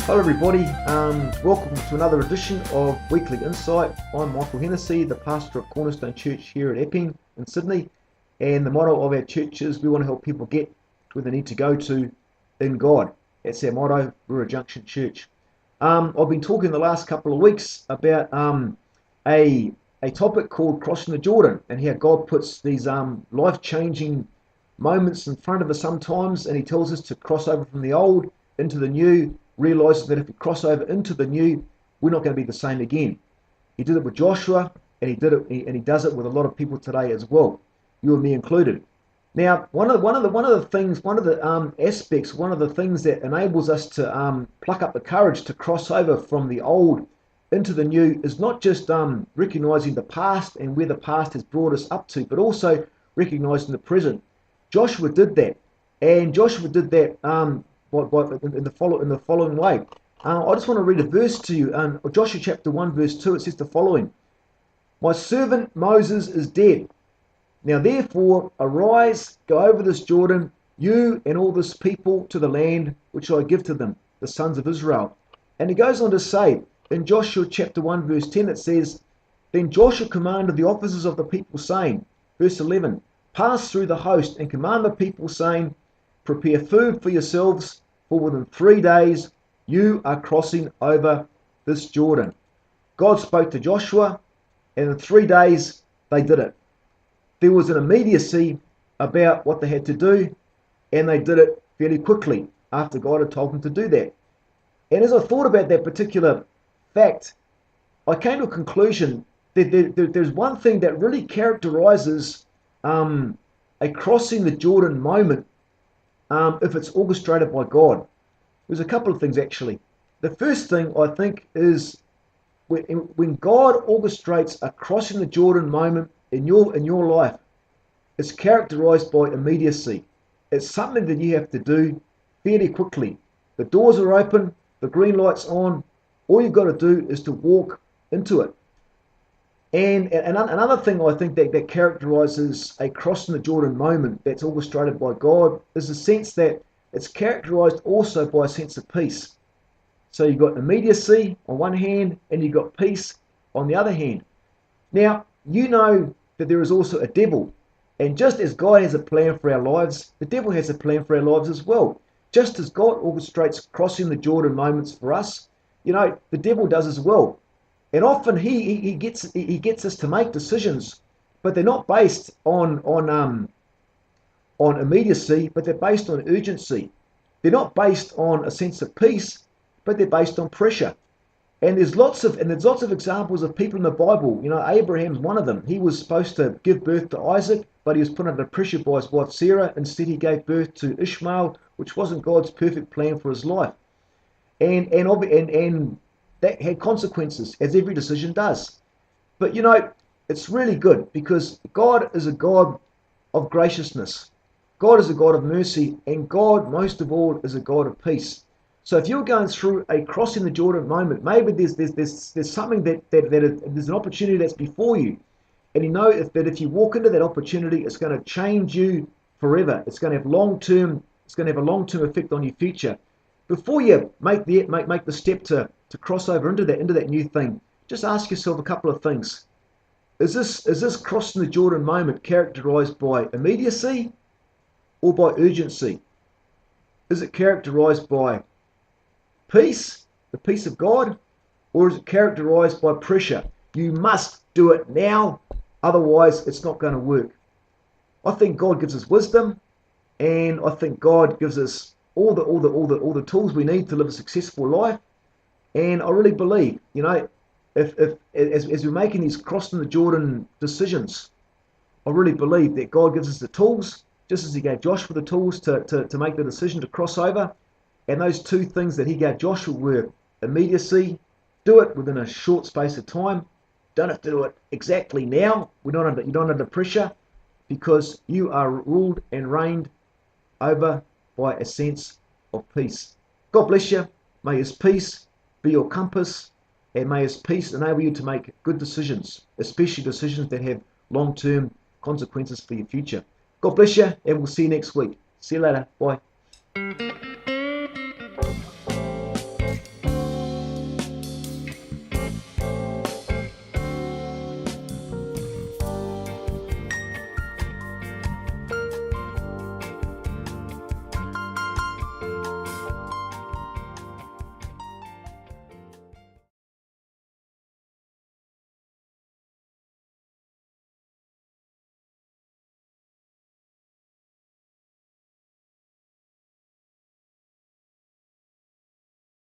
Hello everybody, welcome to another edition of Weekly Insight. I'm Michael Hennessey, the pastor of Cornerstone Church here at Epping in Sydney, and the motto of our church is we want to help people get to where they need to go to in God. That's our motto. We're a Junction Church. I've been talking the last couple of weeks about a topic called crossing the Jordan, and how God puts these life-changing moments in front of us sometimes, and he tells us to cross over from the old into the new, realizing that if we cross over into the new, we're not going to be the same again. He did it with Joshua, and he does it with a lot of people today as well, you and me included. Now, one of the aspects, one of the things that enables us to pluck up the courage to cross over from the old into the new is not just recognizing the past and where the past has brought us up to, but also recognizing the present. Joshua did that, and Joshua did that in the following way. I just want to read a verse to you. Joshua chapter 1 verse 2, it says the following: "My servant Moses is dead. Now therefore arise, go over this Jordan, you and all this people, to the land which I give to them, the sons of Israel." And he goes on to say, in Joshua chapter 1 verse 10, it says, "Then Joshua commanded the officers of the people, saying," verse 11, "pass through the host and command the people, saying, prepare food for yourselves, for within 3 days you are crossing over this Jordan." God spoke to Joshua, and in 3 days they did it. There was an immediacy about what they had to do, and they did it fairly quickly after God had told them to do that. And as I thought about that particular fact, I came to a conclusion that there's one thing that really characterizes a crossing the Jordan moment if it's orchestrated by God. There's a couple of things actually. The first thing I think is when God orchestrates a crossing the Jordan moment in your life, it's characterized by immediacy. It's something that you have to do fairly quickly. The doors are open, the green light's on, all you've got to do is to walk into it. And another thing I think that characterizes a crossing the Jordan moment that's orchestrated by God is the sense that it's characterized also by a sense of peace. So you've got immediacy on one hand, and you've got peace on the other hand. Now, you know that there is also a devil. And just as God has a plan for our lives, the devil has a plan for our lives as well. Just as God orchestrates crossing the Jordan moments for us, the devil does as well. And often he gets us to make decisions, but they're not based on immediacy, but they're based on urgency. They're not based on a sense of peace, but they're based on pressure. And there's lots of examples of people in the Bible. Abraham's one of them. He was supposed to give birth to Isaac, but he was put under pressure by his wife Sarah. Instead, he gave birth to Ishmael, which wasn't God's perfect plan for his life. And that had consequences, as every decision does. But it's really good because God is a God of graciousness. God is a God of mercy, and God, most of all, is a God of peace. So if you're going through a crossing the Jordan moment, maybe there's something there's an opportunity that's before you, and you know that if you walk into that opportunity, it's going to change you forever. It's going to have a long-term effect on your future. Before you make the step to cross over into that new thing, just ask yourself a couple of things. Is this crossing the Jordan moment characterized by immediacy or by urgency? Is it characterized by peace, the peace of God, or is it characterized by pressure? You must do it now, otherwise it's not going to work. I think God gives us wisdom, and I think God gives us all the tools we need to live a successful life. And I really believe, if as we're making these crossing the Jordan decisions, I really believe that God gives us the tools, just as he gave Joshua the tools to make the decision to cross over. And those two things that he gave Joshua were immediacy, do it within a short space of time. Don't have to do it exactly now. You're not under pressure, because you are ruled and reigned over by a sense of peace. God bless you. May his peace be your compass, and may his peace enable you to make good decisions, especially decisions that have long-term consequences for your future. God bless you, and we'll see you next week. See you later. Bye.